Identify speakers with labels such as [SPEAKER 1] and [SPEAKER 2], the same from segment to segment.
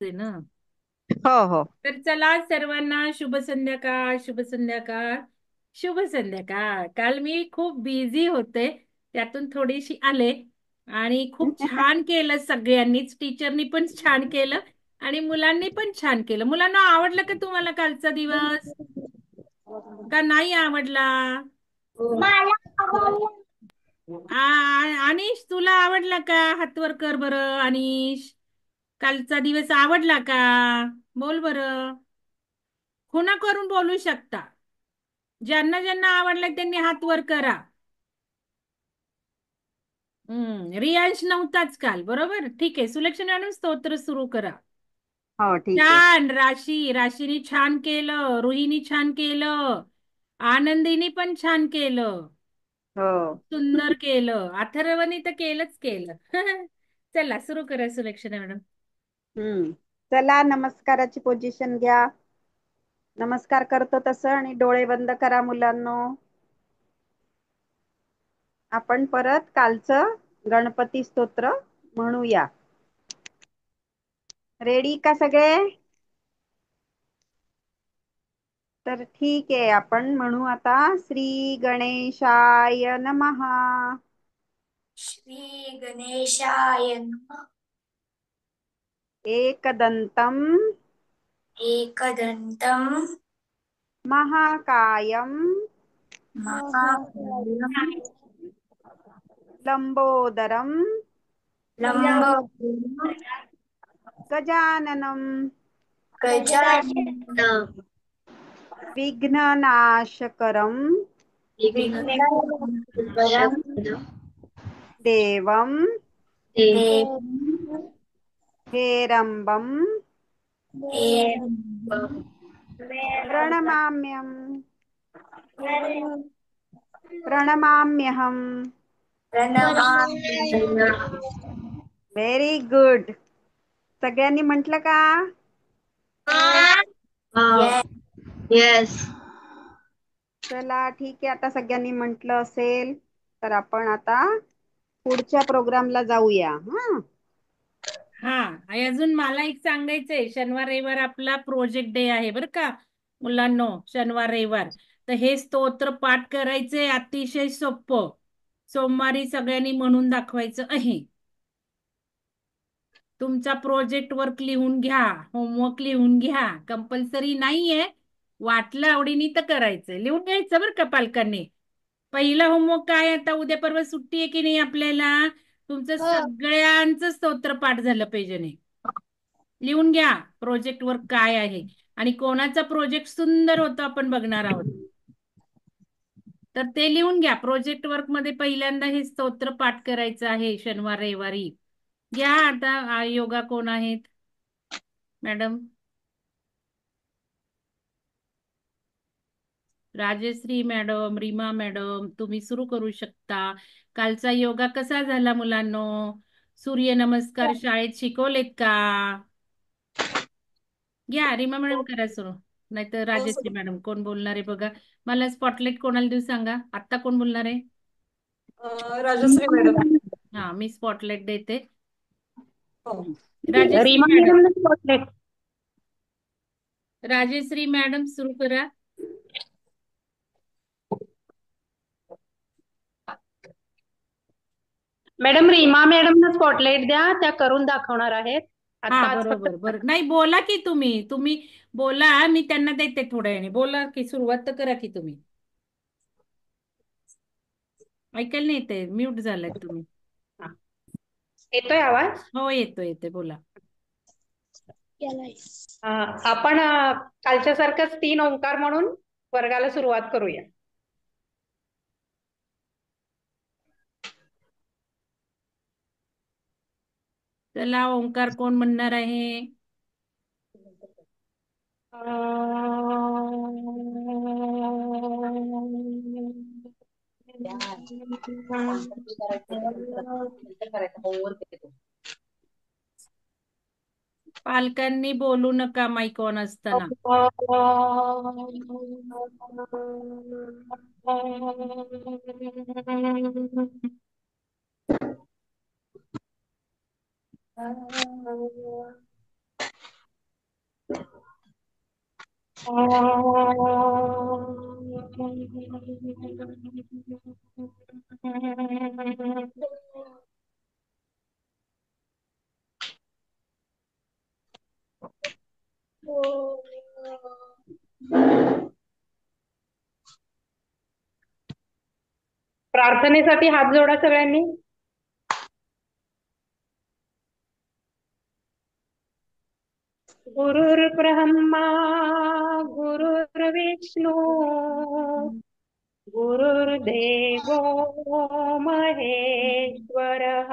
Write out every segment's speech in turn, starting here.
[SPEAKER 1] आहे ना.
[SPEAKER 2] हो हो.
[SPEAKER 1] तर चला सर्वांना शुभ संध्याकाळ, शुभ संध्याकाळ, शुभ संध्याकाळ. काल मी खूप बिझी होते, त्यातून थोडीशी आले आणि खूप छान केलं सगळ्यांनीच. टीचरनी पण छान केलं आणि मुलांनी पण छान केलं. मुलांना आवडलं का तुम्हाला कालचा दिवस? का नाही आवडला?
[SPEAKER 2] मला आवडलं.
[SPEAKER 1] अनिश तुला आवडला का? हात वर कर बरं अनिश. कालचा दिवस आवडला का? बोल बरं. खुणा करून बोलू शकता. ज्यांना ज्यांना आवडलं त्यांनी हात वर करा. रियांश नव्हताच काल, बरोबर? ठीक आहे. सुलक्षणा मॅडम स्तोत्र सुरू करा.
[SPEAKER 2] हो ठीक आहे.
[SPEAKER 1] छान. राशीने छान केलं, रुहीनी छान केलं, आनंदीनी पण छान केलं,
[SPEAKER 2] हो.
[SPEAKER 1] सुंदर केलं, अथर्वनी तर केलंच केलं. चला सुरू करा सुलक्षणा मॅडम.
[SPEAKER 2] चला नमस्काराची पोझिशन घ्या. नमस्कार करतो तसं आणि डोळे बंद करा मुलांनो. आपण परत कालचं गणपती स्तोत्र म्हणूया. रेडी का सगळे? तर ठीक आहे, आपण म्हणू आता श्री गणेशाय नमः.
[SPEAKER 3] श्री गणेशाय नमः.
[SPEAKER 2] एकदंतं
[SPEAKER 3] एकदन्तं
[SPEAKER 2] महाकायं
[SPEAKER 3] महाकायं
[SPEAKER 2] लंबोदरं
[SPEAKER 3] लंबोदरं
[SPEAKER 2] गजाननं
[SPEAKER 3] गजाननं
[SPEAKER 2] विघ्ननाशकरं
[SPEAKER 3] विघ्ननाशकरं
[SPEAKER 2] देवं
[SPEAKER 3] देवं
[SPEAKER 2] हेरम्बं
[SPEAKER 3] हेरम्बं
[SPEAKER 2] प्रणमाम्यहम्. प्रणमाम्यहम्.
[SPEAKER 3] प्रणमाम्यहम्.
[SPEAKER 2] Very good. सगळ्यांनी म्हटलं का?
[SPEAKER 3] येस.
[SPEAKER 2] चला ठीक आहे, आता सगळ्यांनी म्हटलं असेल तर आपण आता पुढच्या प्रोग्रामला जाऊया.
[SPEAKER 1] हा, आणि अजून मला एक सांगायचंय, शनिवार रविवार आपला प्रोजेक्ट डे आहे बरं का मुलांनो. शनिवार रविवार तर हे स्तोत्र पाठ करायचंय, अतिशय सोपं. सोमवारी सगळ्यांनी म्हणून दाखवायचं आहे. तुमचा प्रोजेक्ट वर्क लिहून घ्या, होमवर्क लिहून घ्या. कंपल्सरी नाहीये, वाटलं आवडीने तर करायचंय. लिहून घ्यायचं बरं का पालकांनी. पहिला होमवर्क काय? आता उद्या परवा सुट्टी आहे की नाही आपल्याला? तुमचं सगळ्यांचं स्तोत्र पाठ झालं पाहिजे. नाही लिहून घ्या प्रोजेक्ट वर्क काय आहे आणि कोणाचा प्रोजेक्ट सुंदर होतो आपण बघणार आहोत. तर ते लिहून घ्या. प्रोजेक्ट वर्क मध्ये पहिल्यांदा हे स्तोत्र पाठ करायचं आहे शनिवार रविवारी. घ्या. आता योगा कोण आहेत madam? Rajshree madam, Reema madam, तुम्ही सुरू करू शकता. कालचा योगा कसा झाला मुलांनो? सूर्य नमस्कार शाळेत शिकवलेत का? घ्या. रीमा मॅडम करा सुरू, नाहीतर राजश्री मॅडम. कोण बोलणार आहे बघा? मला स्पॉटलाइट कोणाला देऊ सांगा. आता कोण बोलणार आहे?
[SPEAKER 4] राजश्री मॅडम.
[SPEAKER 1] हा, मी स्पॉटलाइट देते.
[SPEAKER 4] हो.
[SPEAKER 1] Rajshree
[SPEAKER 2] Reema
[SPEAKER 1] madam.
[SPEAKER 2] Madam spotlight.
[SPEAKER 1] Rajshree madam सुरू करा.
[SPEAKER 2] मॅडम रीमा मॅडम स्पॉटलाइट द्या, त्या करून दाखवणार आहेत.
[SPEAKER 1] हा
[SPEAKER 2] आता आज फक्त
[SPEAKER 1] बरोबर. बरं, नाही बोला की तुम्ही तुम्ही बोला, मी त्यांना देते थोड्या वेळाने. बोला की, सुरुवात तर करा की तुम्ही. ऐकायला नाही येते, म्यूट झालाय तुम्ही.
[SPEAKER 2] येतोय आवाज?
[SPEAKER 1] हो, येतो येते, बोला.
[SPEAKER 2] आपण कालच्या सारखंच 3 ओंकार म्हणून वर्गाला सुरुवात करूया.
[SPEAKER 1] चला, ओंकार कोण म्हणणार आहे? पालकांनी बोलू नका माईक ऑन असताना.
[SPEAKER 5] प्रार्थनेसाठी हात जोडा सगळ्यांनी. गुरुर्ब्रह्मा गुरुर्विष्णू गुरुर्देवो महेश्वरः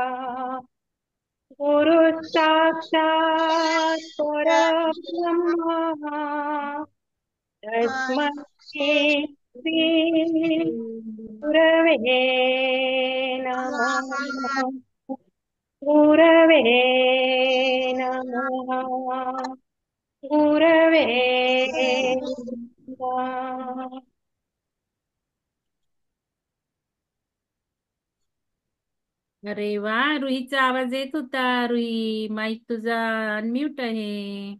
[SPEAKER 5] गुरु साक्षात् परब्रह्म तस्मै श्री गुरवे नमः. गुरवे नमः. गुरवे नमः.
[SPEAKER 1] अरे वा, रुहीचा आवाज येत होता. रुही, माईक तुझा अनम्यूट आहे.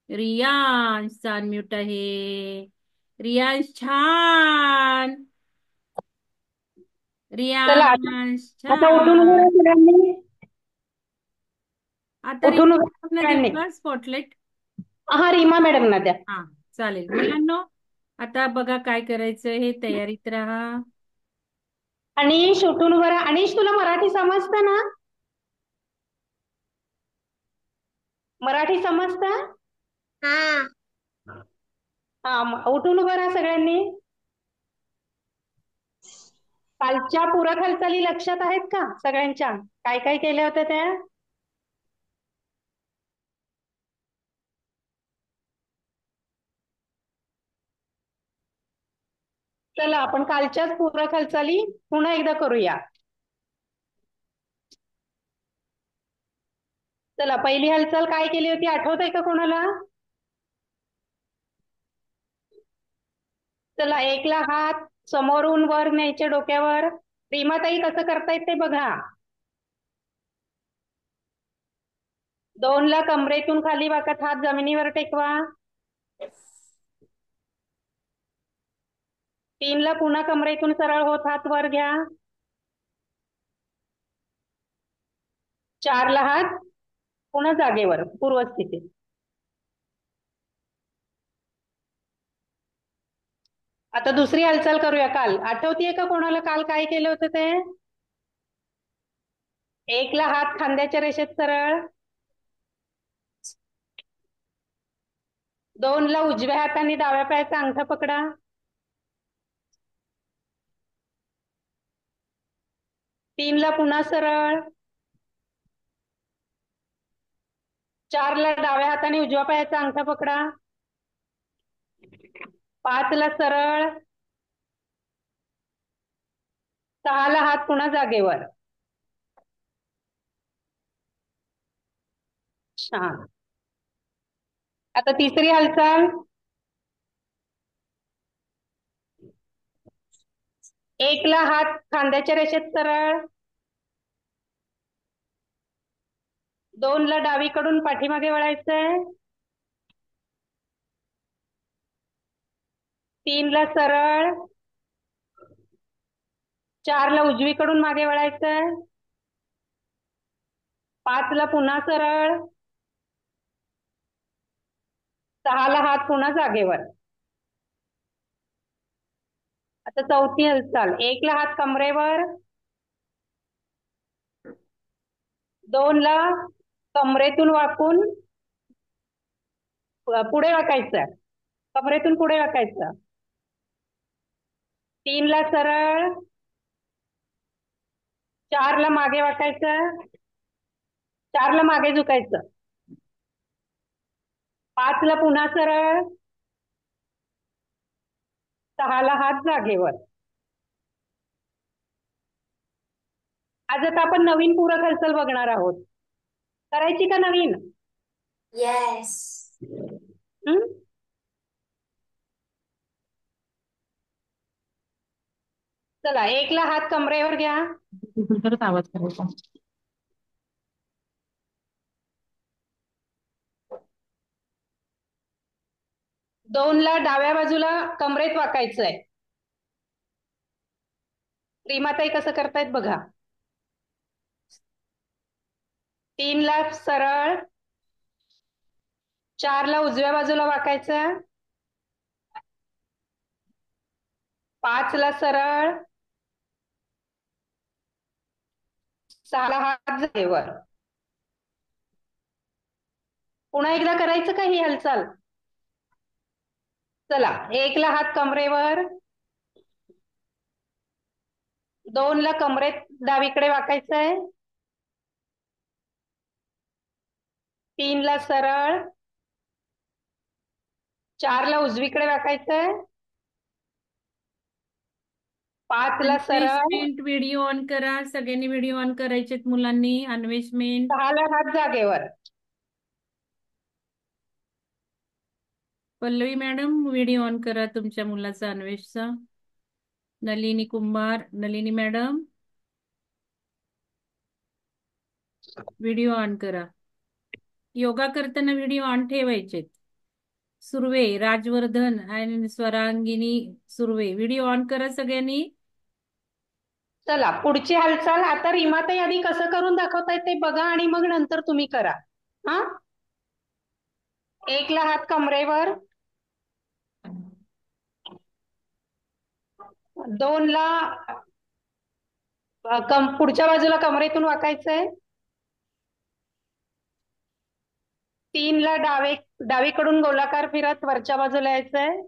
[SPEAKER 1] रियांशचा अनम्यूट आहे. रियांश छान.
[SPEAKER 5] चला
[SPEAKER 1] रियांश
[SPEAKER 5] आता उठून उभं
[SPEAKER 1] छान.
[SPEAKER 5] राहा सगळ्यांनी.
[SPEAKER 1] आता
[SPEAKER 5] उठून उभं राहा
[SPEAKER 1] रियांश देऊ
[SPEAKER 5] सगळ्यांनी.
[SPEAKER 1] का स्पॉटलाइट?
[SPEAKER 5] हा, रीमा मॅडम ना द्या.
[SPEAKER 1] हा, चालेल. मुलांनो, आता बघा काय करायचं हे, तयारीत राहा.
[SPEAKER 5] अनिश उठून उभं राहा. अनिश तुला मराठी समजतं ना? मराठी समजतं? हा, उठून उभं राहा सगळ्यांनी. कालच्या पूरक हालचाली लक्षात आहेत का सगळ्यांच्या? काय काय केल्या होत्या त्या? चला आपण कालच्याच पूरक हालचाली पुन्हा एकदा करूया. चला, पहिली हालचाल काय केली होती आठवत आहे का कोणाला? चला, एकला हात समोरून वर न्यायचे डोक्यावर. रीमाताई कसं करतायत ते बघा. 2ला कमरेतून खाली वाकत हात जमिनीवर टेकवा. 3ला पुन्हा कमरेतून सरळ होत हात वर घ्या. 4ला हात पुन्हा जागेवर पूर्वस्थितीत. आता दुसरी हालचाल करूया. काल आठवतीये का कोणाला काल काय केलं होतं ते? 1ला हात खांद्याच्या रेषेत सरळ. 2ला उजव्या हाताने डाव्या पायाचा अंगठा पकडा. 3ला पुन्हा सरळ. 4ला डाव्या हाताने उजव्या पायाचा अंगठा पकडा. 5ला सरळ. 6ला हात पुन्हा जागेवर. छान. आता तिसरी हालचाल. 1ला हात खांद्याच्या रेषेत सरळ. 2ला डावीकडून पाठीमागे वळायचंय. 3ला सरळ. 4ला उजवीकडून मागे वळायचंय. 5ला पुन्हा सरळ. 6ला हात पुन्हा जागेवर. आता चौथी हालचाल. 1ला हात कमरेवर. 2ला कमरेतून वाकून पुढे वाकायचं. कमरेतून पुढे वाकायचं. 3ला सरळ. 4ला मागे वाकायचं. 4ला मागे झुकायचं. 5ला पुन्हा सरळ. 6ला हात जागेवर. आज आता आपण नवीन पूरक हालचाल बघणार आहोत. करायची का नवीन?
[SPEAKER 3] Yes.
[SPEAKER 5] चला, 1ला हात कमरेवर घ्या.
[SPEAKER 1] तरच आवाज करायचा.
[SPEAKER 5] 2ला डाव्या बाजूला कमरेत वाकायचंय. रीमाताई कसं करतायत बघा. 3ला सरळ. 4ला उजव्या बाजूला वाकायचं. 5ला सरळ. 6ला हात जागेवर. पुन्हा एकदा करायचं का ही हालचाल. चला, 1ला हात कमरेवर. 2ला कमरेत डावीकडे वाकायचंय. 3ला सरळ. 4ला उजवीकडे वाकायचंय. 5ला सरळ.
[SPEAKER 1] अन्वेषमेंट व्हिडिओ ऑन करा. सगळ्यांनी व्हिडिओ ऑन करायचे मुलांनी. अन्वेषमेंट.
[SPEAKER 5] 6ला हात जागेवर.
[SPEAKER 1] पल्लवी मॅडम व्हिडिओ ऑन करा तुमच्या मुलाचा अन्वेषचा. नलिनी कुंभार. नलिनी मॅडम व्हिडिओ ऑन करा. योगा करताना व्हिडिओ ऑन ठेवायचे. सुर्वे राजवर्धन आणि स्वरांगिनी सुर्वे व्हिडिओ ऑन करा सगळ्यांनी.
[SPEAKER 5] चला, पुढची हालचाल आता रीमाताई आधी कसं करून दाखवतायत ते बघा आणि मग नंतर तुम्ही करा. हा, 1ला हात कमरेवर. 2ला पुढच्या बाजूला कमरेतून वाकायचंय. 3ला डावीकडून गोलाकार फिरत वरच्या बाजूला यायचंय.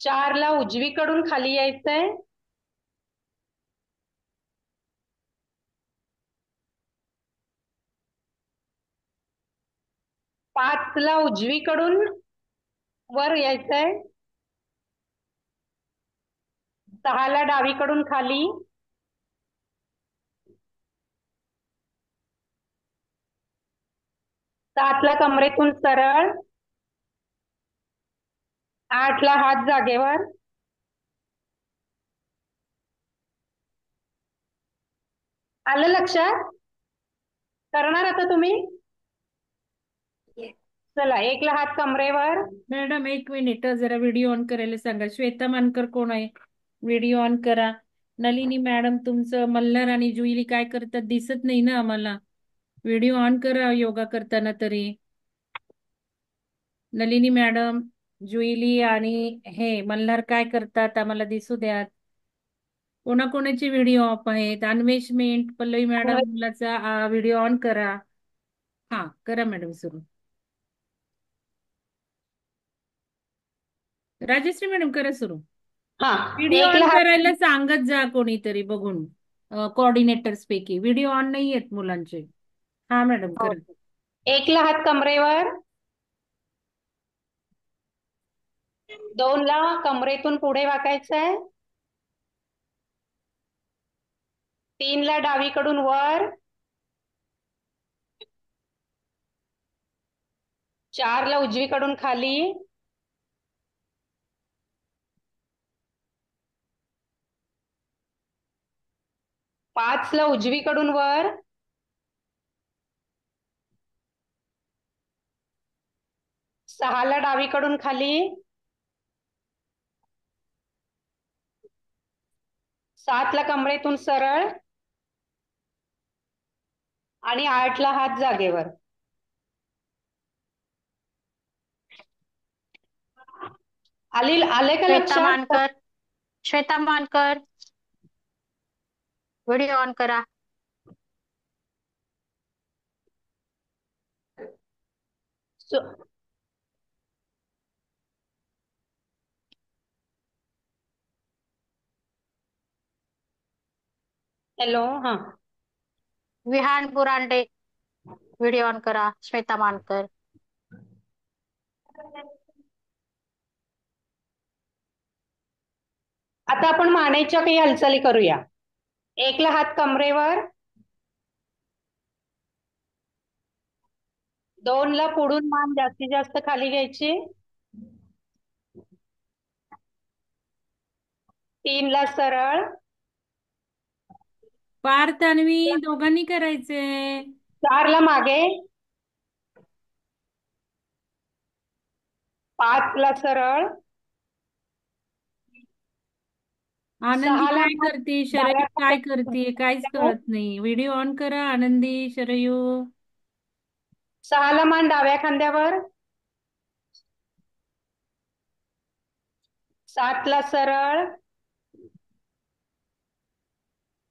[SPEAKER 5] 4ला उजवीकडून खाली यायचंय. 5ला उजवीकडून वर यायचंय. 6ला डावीकडून खाली. 7ला कमरेतून सरळ. 8ला हात जागेवर. आलं लक्षात. करणार आता तुम्ही.
[SPEAKER 3] Yes.
[SPEAKER 5] चला, 1ला हात कमरेवर.
[SPEAKER 1] मॅडम एक मिनिट जरा व्हिडिओ ऑन करायला सांगा. श्वेता मानकर कोण आहे. व्हिडिओ ऑन करा. नलिनी मॅडम तुमचं मल्हार आणि जुईली काय करतात दिसत नाही ना आम्हाला. व्हिडिओ ऑन करा योगा करताना तरी. नलिनी मॅडम जुईली आणि हे मल्हार काय करतात आम्हाला दिसू द्यात. कोणाकोणाचे व्हिडिओ ऑफ आहेत. अन्वेषमेंट पल्लवी मॅडम मुलाचा व्हिडिओ ऑन करा. हा करा मॅडम सुरू. राजश्री मॅडम करा सुरू.
[SPEAKER 5] हा,
[SPEAKER 1] व्हिडिओ
[SPEAKER 5] 1ला
[SPEAKER 1] ऑन
[SPEAKER 5] हात.
[SPEAKER 1] करायला सांगत जा कोणीतरी बघून. कोऑर्डिनेटर्स पैकी व्हिडिओ ऑन नाही आहेत मुलांचे. हा मॅडम करा.
[SPEAKER 5] 1ला हात कमरेवर. 2ला कमरेतून पुढे वाकायचंय. 3ला डावीकडून वर. 4ला उजवीकडून खाली. 5ला उजवीकडून वर. 6ला डावीकडून खाली. 7ला कमरेतून सरळ. आणि 8ला हात जागेवर. आले का
[SPEAKER 6] श्वेता
[SPEAKER 5] लक्षात.
[SPEAKER 6] मानकर. श्वेता मानकर व्हिडिओ ऑन करा.
[SPEAKER 5] हॅलो. हा,
[SPEAKER 6] विहान बुरांडे व्हिडिओ ऑन करा. श्वेता मानकर.
[SPEAKER 5] आता आपण मानेच्या काही हालचाली करूया. 1ला हात कमरेवर. 2ला पुढून मान जास्तीत जास्त खाली घ्यायची. 3ला सरळ.
[SPEAKER 1] पार्थ अन्वी दोघांनी करायचे.
[SPEAKER 5] 4ला मागे. 5 ला सरळ,
[SPEAKER 1] आनंदी
[SPEAKER 5] 6 ला
[SPEAKER 1] काय
[SPEAKER 5] मान
[SPEAKER 1] करते?
[SPEAKER 5] डाव्या
[SPEAKER 1] शरयू काय करते? काहीच
[SPEAKER 5] खांद्यावर,
[SPEAKER 1] कळत नाही. व्हिडिओ ऑन करा आनंदी, शरयू.
[SPEAKER 5] 6 ला मान डाव्या खांद्यावर, 7 ला सरळ,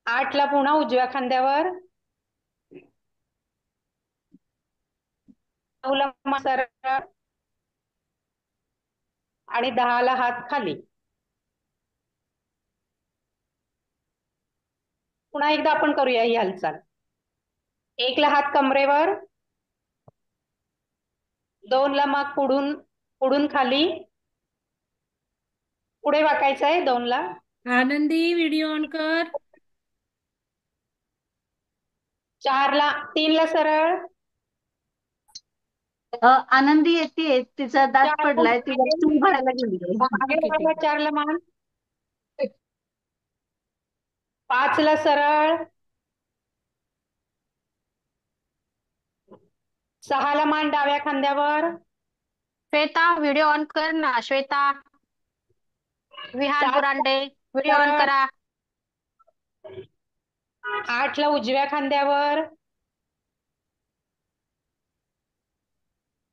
[SPEAKER 5] 8 ला पुन्हा उजव्या खांद्यावर, 9 ला मान सरळ आणि 10 ला हात खाली. पुन्हा एकदा आपण करूया ही हालचाल. 1 ला हात कमरेवर, 2 ला माग पुढून पुढून खाली, पुढे वाकायचं आहे 2 ला.
[SPEAKER 1] आनंदी व्हिडिओ ऑन कर.
[SPEAKER 5] 3 ला सरळ,
[SPEAKER 3] आनंदी येते, तिचा दात
[SPEAKER 5] 4 ला
[SPEAKER 3] पडलाय, तिला
[SPEAKER 5] मागे,
[SPEAKER 3] चूल भरायला गेली.
[SPEAKER 5] मागे
[SPEAKER 1] ठीक आहे, ठीक
[SPEAKER 5] वळवा,
[SPEAKER 1] आहे.
[SPEAKER 5] 4 ला मान, 5 ला सरळ, 6 ला मान डाव्या खांद्यावर,
[SPEAKER 6] श्वेता व्हिडिओ ऑन कर ना. श्वेता, विहान
[SPEAKER 5] 7 ला
[SPEAKER 6] बुरांडे व्हिडिओ ऑन
[SPEAKER 5] सरळ,
[SPEAKER 6] करा.
[SPEAKER 5] 8 ला उजव्या खांद्यावर,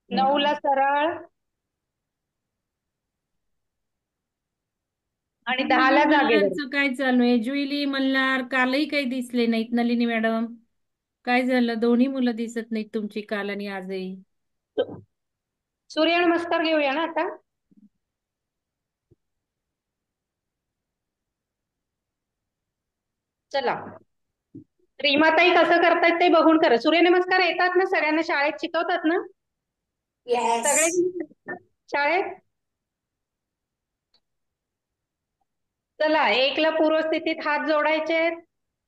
[SPEAKER 5] 9 ला सरळ आणि 10
[SPEAKER 1] जुईली
[SPEAKER 5] ला जागेवर.
[SPEAKER 1] मल्हारचं काय चालू आहे? जुईली मल्हार कालही काही दिसले नाहीत. नलिनी मॅडम, काय झालं? दोन्ही मुलं दिसत नाहीत तुमची, काल आणि आजही.
[SPEAKER 5] सूर्यनमस्कार घेऊया ना आता. चला, रीमाताई कसं करतायत ते बघून करा. सूर्यनमस्कार येतात ना सगळ्यांना? शाळेत शिकवतात ना सगळे
[SPEAKER 4] येस.
[SPEAKER 5] शाळेत? चला, 1 ला पूर्व स्थितीत हात जोडायचे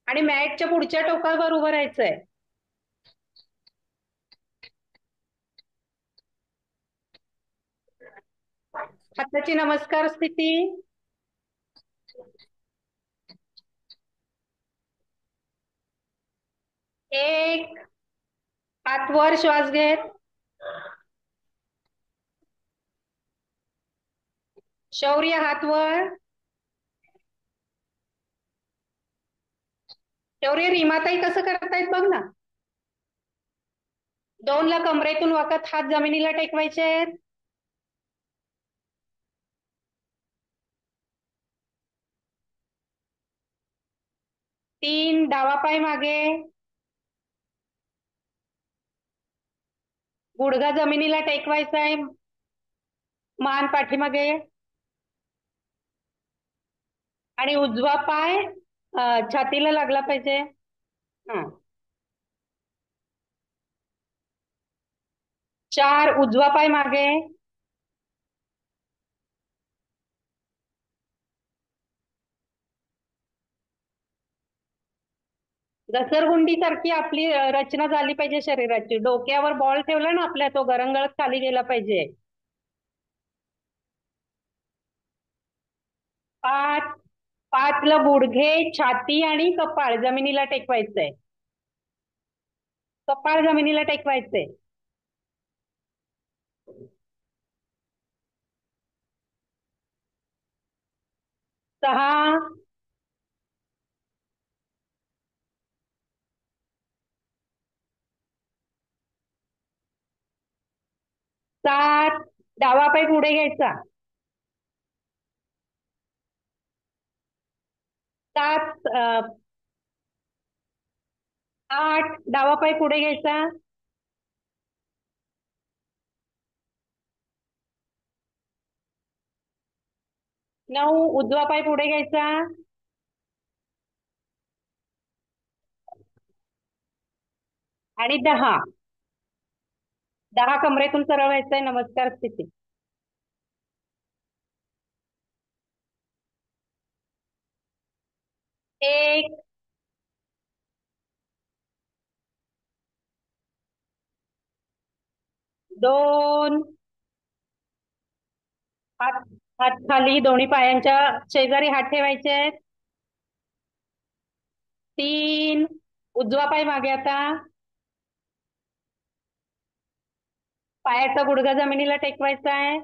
[SPEAKER 5] आणि मॅटच्या पुढच्या टोकावर उभं राहायचंय. हाताची नमस्कार स्थिती. 1, हात वर, श्वास घेत, शौर्य हात वर. शौर्य, रीमाताई कसं करतायत बघ ना. 2 ला कमरेतून वाकत हात जमिनीला टेकवायचे. 3, डावा पाय मागे, गुडघा जमिनीला टेकवायचा आहे, मान पाठीमागे आणि उजवा पाय छातीला लागला पाहिजे. 4, उजवा पाय मागे, 'घसरगुंडी सारखी आपली रचना झाली पाहिजे शरीराची. डोक्यावर बॉल ठेवला ना आपल्या, तो गरंगळत खाली गेला पाहिजे. 5 ला गुडघे, छाती आणि कपाळ जमिनीला टेकवायचंय. कपाळ जमिनीला टेकवायचंय. 6, 7, डावा पाय पुढे घ्यायचा. 7, 8, डावा पाय पुढे घ्यायचा. 9, उजवा पाय पुढे घ्यायचा. आणि 10 कमरेतून सरळ व्हायचंय, नमस्कार स्थिती. 1, 2, हात हात खाली, दोन्ही पायांच्या शेजारी हात ठेवायचे आहेत. 3, उजवा पाय मागे आता, पायाचा गुडघा जमिनीला टेकवायचा आहे.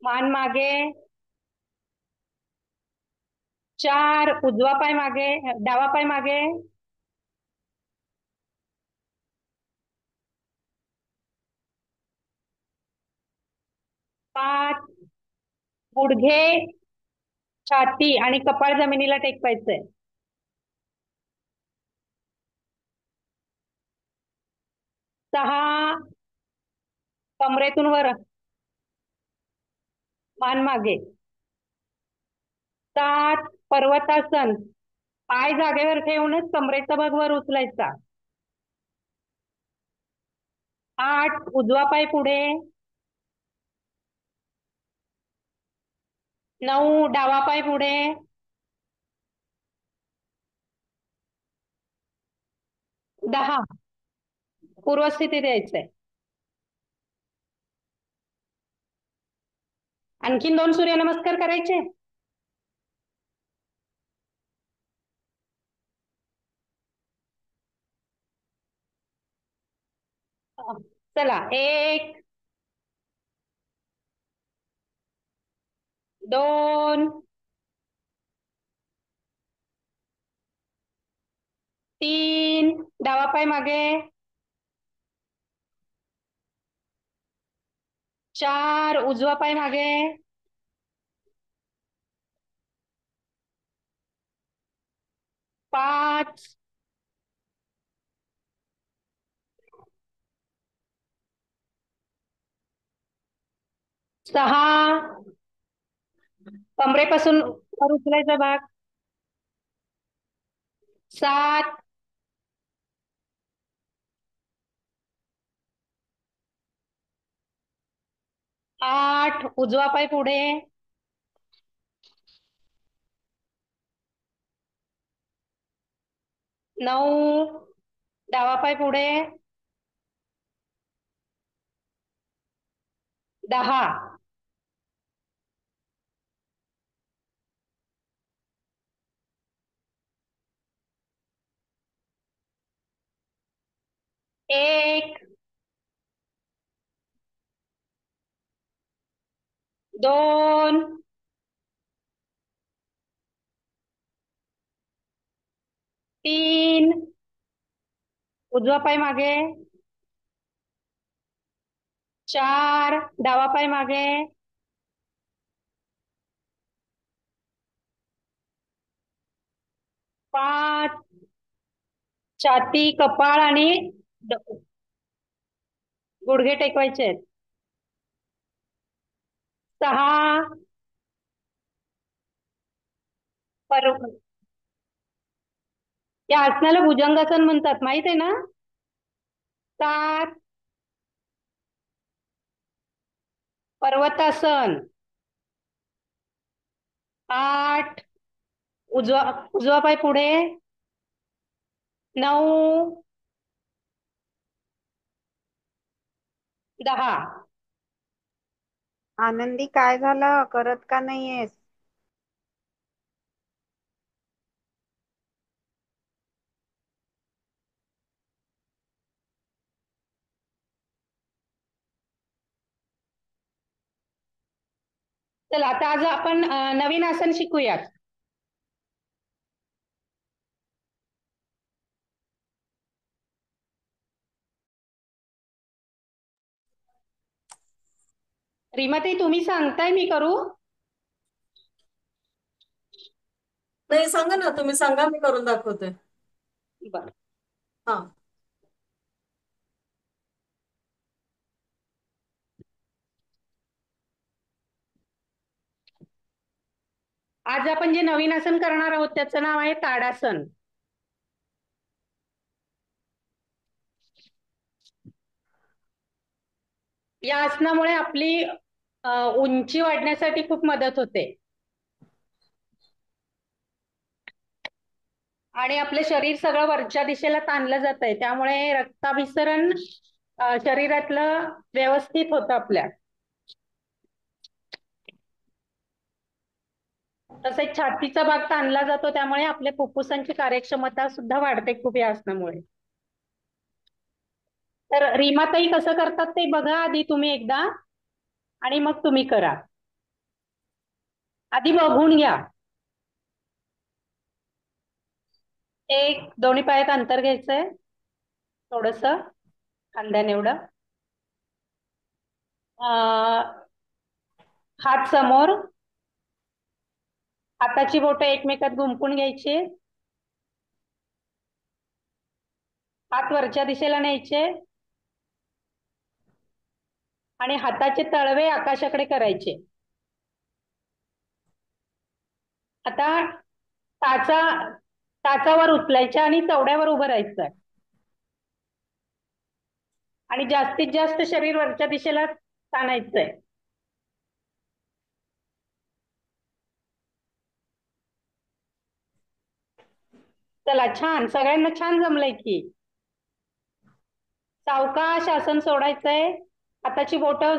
[SPEAKER 5] मान मागे. 4 उजवा पाय मागे, डावा पाय मागे. 5 गुडघे, छाती आणि कपाळ जमिनीला टेकवायचंय. 6 कमरेतून वर, मान मागे. 7 पर्वतासन, पाय जागेवर ठेवूनच कमरेचा भाग वर उचलायचा. 8 उजवा पाय पुढे. 9 डावा पाय पुढे. 10 पूर्वस्थितीत यायचंय. आणखीन 2 सूर्यनमस्कार करायचे. चला 1 2 3 डावा पाय मागे. 4 उजवा पाय मागे. 5 6 कमरेपासून वर उचलायचा भाग. 7 8 उजवा पाय पुढे. 9 डावा पाय पुढे. 10 1 2 3 उजवा पाय मागे. 4 डावा पाय मागे. 5 छाती, कपाळ आणि गुडघे टेकवायचे आहेत. 6 या आसनाला भुजंगासन म्हणतात, माहित आहे ना. 7 पर्वतासन. 8 उजवा उजवा पाय पुढे. 9 10
[SPEAKER 2] आनंदी, काय झालं? करत का नाहीयेस?
[SPEAKER 5] चला आता आज आपण नवीन आसन शिकूयात. रीमाताई, तुम्ही सांगताय मी करू?
[SPEAKER 4] नाही, सांगा ना, तुम्ही सांगा, मी करून दाखवते.
[SPEAKER 5] बर.
[SPEAKER 4] हा.
[SPEAKER 5] आज आपण जे नवीन आसन करणार आहोत त्याचं नाव आहे ताडासन. या आसनामुळे आपली उंची वाढण्यासाठी खूप मदत होते आणि आपलं शरीर सगळं वरच्या दिशेला ताणलं जात आहे, त्यामुळे रक्ताभिसरण शरीरातलं व्यवस्थित होतं आपल्या. तसेच छातीचा भाग ताणला जातो, त्यामुळे आपल्या फुफ्फुसांची कार्यक्षमता सुद्धा वाढते खूप या आसनामुळे. तर रीमाताई कसं करतात ते बघा आधी तुम्ही एकदा, आणि मग तुम्ही करा. आधी बघून घ्या. दोन्ही पायात अंतर घ्यायचंय थोडस, खांद्याने एवढं. हात समोर, हाताची बोटं एकमेकात गुंफून घ्यायची, हात वरच्या दिशेला न्यायचे आणि हाताचे तळवे आकाशाकडे करायचे. आता टाचावर उचलायच्या आणि चवड्यावर उभं राहायचं आणि जास्तीत जास्त शरीर वरच्या दिशेला ताणायचंय. चला, छान, सगळ्यांना छान जमलंय की. सावकाश आसन सोडायचंय. हाताची बोटं,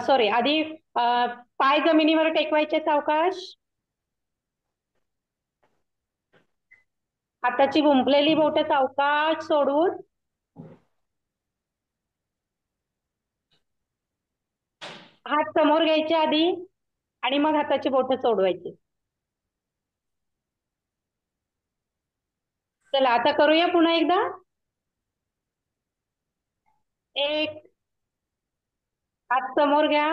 [SPEAKER 5] सॉरी, आधी पाय जमिनीवर टेकवायचे सावकाश. हाताची गुंफलेली बोटं सावकाश सोडून हात समोर घ्यायचे आधी आणि मग हाताची बोटं सोडवायची. चला, आता करूया पुन्हा एकदा. हात समोर घ्या,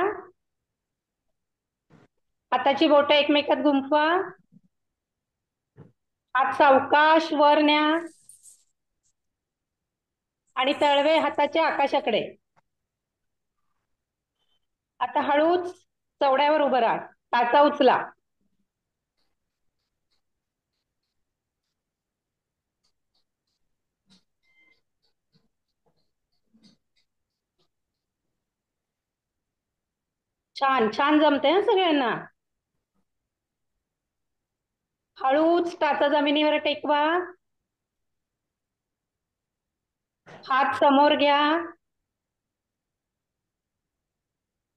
[SPEAKER 5] हाताची बोटं एकमेकात गुंफवा, हात सावकाश वर न्या आणि तळवे हाताच्या आकाशाकडे. आता हळूच चवड्यावर उभं राहा, टाचा उचला. छान छान जमतंय हं सगळ्यांना. हळूच टाचा जमिनीवर टेकवा, हात समोर घ्या,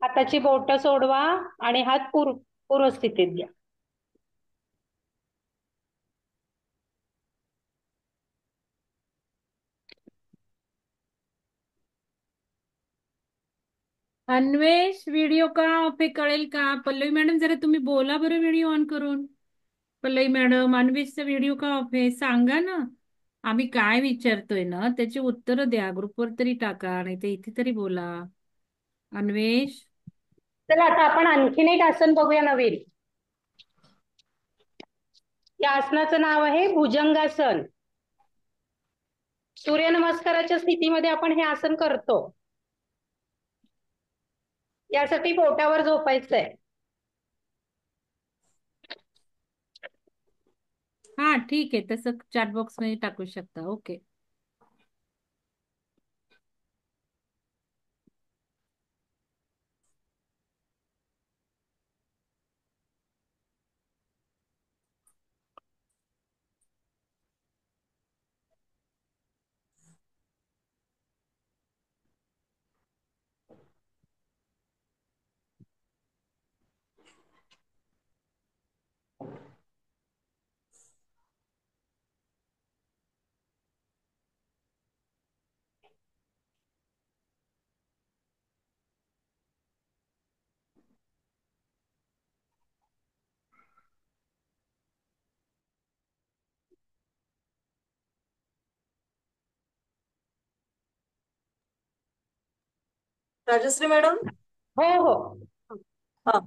[SPEAKER 5] हाताची बोटं सोडवा आणि हात पूर्व स्थितीत घ्या.
[SPEAKER 1] अन्वेष, व्हिडिओ का ऑफ आहे कळेल का? पल्लवी मॅडम जरा तुम्ही बोला बरं व्हिडिओ ऑन करून. पल्लवी मॅडम, अन्वेषचा व्हिडिओ का ऑफ आहे सांगा ना. आम्ही काय विचारतोय ना त्याची उत्तरं द्या, ग्रुपवर तरी टाका, नाही तर इथे तरी बोला. अन्वेष.
[SPEAKER 5] चला, आता आपण आणखीन एक आसन बघूया नवीन. या आसनाचं नाव आहे भुजंगासन. सूर्यनमस्काराच्या स्थितीमध्ये आपण हे आसन करतो. यासाठी पोटावर झोपायचंय.
[SPEAKER 1] हा, ठीक आहे, तसं चॅट बॉक्स मध्ये टाकू शकता. ओके.
[SPEAKER 4] राजश्री मॅडम.
[SPEAKER 5] हो हो.
[SPEAKER 4] हा.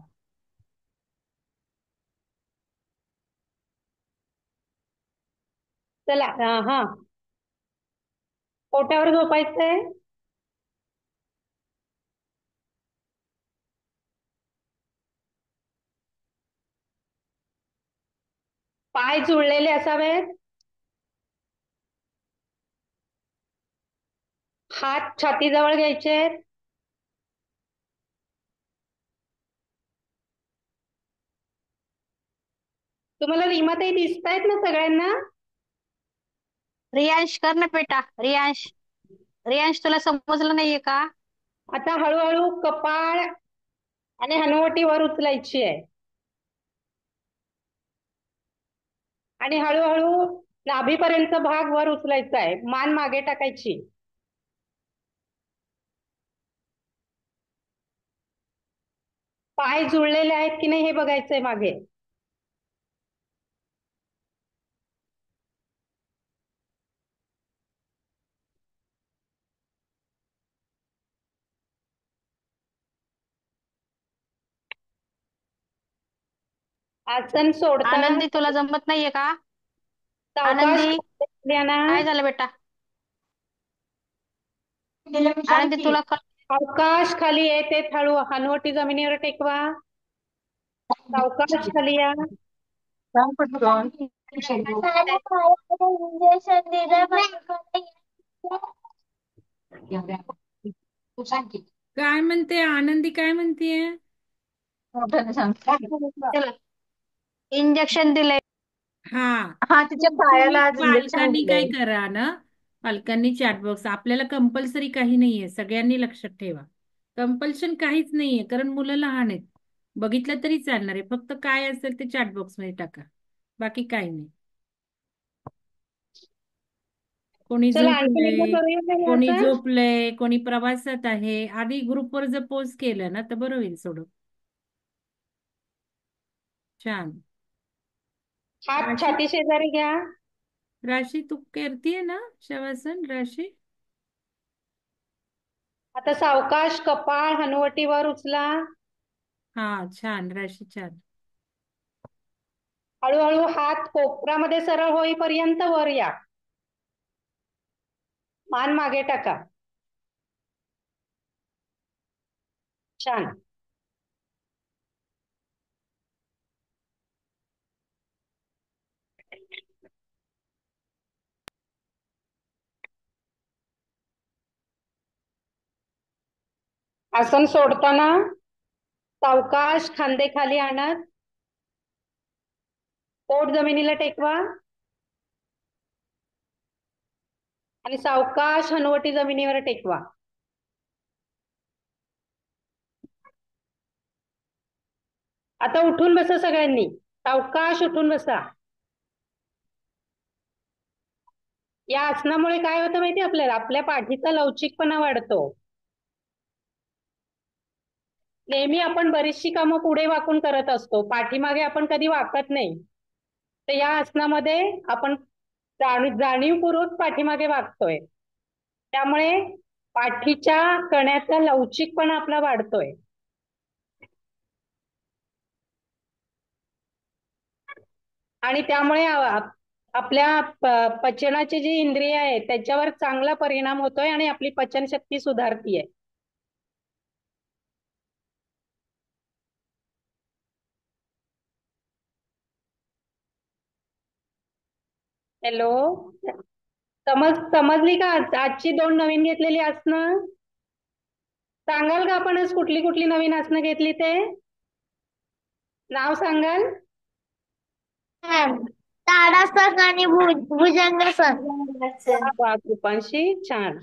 [SPEAKER 5] चला, हा, पोटावर झोपायचंय. पाय जुळलेले असावेत. हात छातीजवळ घ्यायचे. तुम्हाला रीमाताई दिसतायत ना सगळ्यांना?
[SPEAKER 6] रियांश कर ना बेटा. रियांश, रियांश तुला समजलं नाहीये का?
[SPEAKER 5] आता हळूहळू कपाळ आणि हनुवटी वर उचलायची आहे आणि हळूहळू नाभीपर्यंत भाग वर उचलायचा आहे. मान मागे टाकायची. पाय जुळलेले आहेत की नाही हे बघायचंय मागे. आसन सोडताना
[SPEAKER 6] आनंदी तुला जमत नाहीये का?
[SPEAKER 5] सावकाश
[SPEAKER 6] आनंदी
[SPEAKER 5] खाली ना.
[SPEAKER 6] काय झालं बेटा? आनंदी तुला
[SPEAKER 5] सावकाश खाली येते, हळू हनुवटी जमिनीवर टेकवा. सावकाश खाली या.
[SPEAKER 7] इंजेक्शन दिलं
[SPEAKER 1] काय म्हणते आनंदी, काय म्हणतेय?
[SPEAKER 6] इंजेक्शन दिलंय.
[SPEAKER 1] हा
[SPEAKER 4] तिच्या
[SPEAKER 1] तुम्ही
[SPEAKER 4] पायाला आज इंजेक्शन
[SPEAKER 1] पालकांनी काय
[SPEAKER 4] दिलंय.
[SPEAKER 1] करा ना, पालकांनी चॅटबॉक्स, आपल्याला कंपल्सरी काही नाहीये, सगळ्यांनी लक्षात ठेवा. कंपल्शन काहीच नाहीये, कारण मुलं लहान आहेत. बघितलं तरी चालणार आहे, फक्त काय असेल ते चॅटबॉक्स मध्ये टाका, बाकी काही नाही. कोणी
[SPEAKER 5] चला आणखीन एकदा
[SPEAKER 1] झोपलंय,
[SPEAKER 5] करूया का हे
[SPEAKER 1] कोणी
[SPEAKER 5] आसन?
[SPEAKER 1] झोपलंय, कोणी प्रवासात आहे. आधी ग्रुपवर जर पोस्ट केलं ना तर बरं होईल सोडून. छान.
[SPEAKER 5] हात
[SPEAKER 1] राशी,
[SPEAKER 5] छाती शेजारी घ्या.
[SPEAKER 1] राशी तू करतीये ना शवासन राशी?
[SPEAKER 5] आता सावकाश कपाळ हनुवटीवर उचला.
[SPEAKER 1] हा छान राशी, छान.
[SPEAKER 5] हळूहळू हात कोपरामध्ये सरळ होईपर्यंत वर या. मान मागे टाका. छान. आसन सोडताना सावकाश खांदे खाली आणत पोट जमिनीला टेकवा आणि सावकाश हनुवटी जमिनीवर टेकवा. आता उठून बसा सगळ्यांनी, सावकाश उठून बसा. या आसनामुळे काय होतं माहिती आपल्याला, आपल्या पाठीचा लवचिकपणा वाढतो. नेहमी आपण बरीचशी कामं पुढे वाकून करत असतो, पाठीमागे आपण कधी वाकत नाही. तर या आसनामध्ये आपण जाणीवपूर्वक पाठीमागे वागतोय, त्यामुळे पाठीच्या कण्याचा लवचिकपणा आपला वाढतोय. आणि त्यामुळे आपल्या पचनाचे जे इंद्रिय आहे त्याच्यावर चांगला परिणाम होतोय आणि आपली पचनशक्ती सुधारतीये. हॅलो, समजली का आजची 2 नवीन घेतलेली आसनं? सांगाल का आपण आज कुठली कुठली नवीन आसनं घेतली ते नाव सांगाल?
[SPEAKER 7] ताडासन आणि भुजंगासन.
[SPEAKER 5] वा, कृपांशी, छान.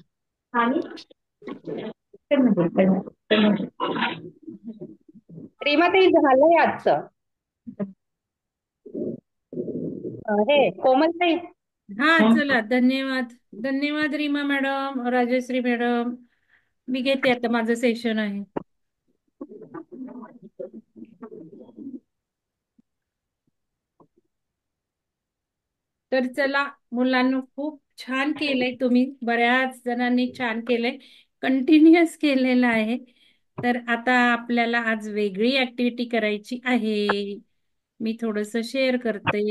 [SPEAKER 5] रीमाताई झालंय आजचं. हे कोमलताई.
[SPEAKER 1] हा चला, धन्यवाद. धन्यवाद रीमा मॅडम, राजश्री मॅडम. मी घेते आता, माझं सेशन आहे. तर चला मुलांना, खूप छान केलंय तुम्ही, बऱ्याच जणांनी छान केलंय, कंटिन्युअस केलेलं आहे. तर आता आपल्याला आज वेगळी ऍक्टिव्हिटी करायची आहे. मी थोडस शेअर करते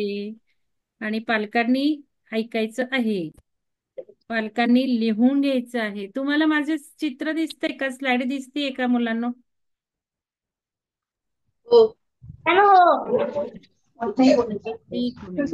[SPEAKER 1] आणि पालकांनी ऐकायचं आहे, पालकांनी लिहून घ्यायचं आहे. तुम्हाला माझे चित्र दिसतंय का, स्लाइड दिसतीये का मुलांना?
[SPEAKER 7] हो.
[SPEAKER 1] एक मिनिट.